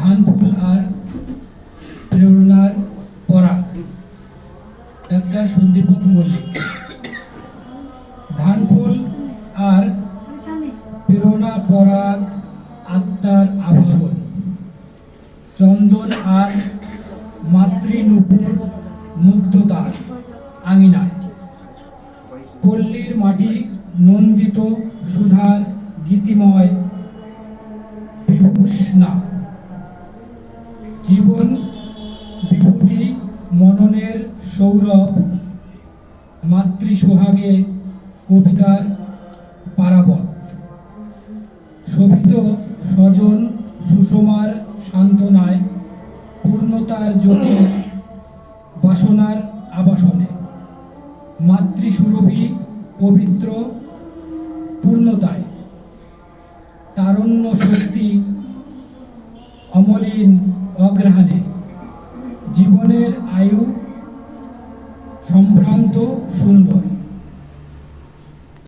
ধানফুল আর প্রেরণার পরাগ, ডাক্তার সন্দীপবাবু মল্লিক। ধানফুল আর প্রেরণা পরাগ আত্মার আভরণ, চন্দন আর মাতৃনূপুর মুগ্ধতার আঙিনায়, পল্লীর মাটি নন্দিত সুধার গীতিময় বিভূষণা, জীবন বিভূতি মননের সৌরভ, মাতৃসোহাগে কবিতার পারাবত, শোভিত স্বজন সুষমার সান্ত্বনায়, পূর্ণতার জ্যোতি বাসনার আবাসনে, মাতৃসুরভি পবিত্র পূর্ণতায়, তারুণ্য শক্তি অমলিন অগ্রহাণে, জীবনের আয়ু সম্ভ্রান্ত সুন্দর।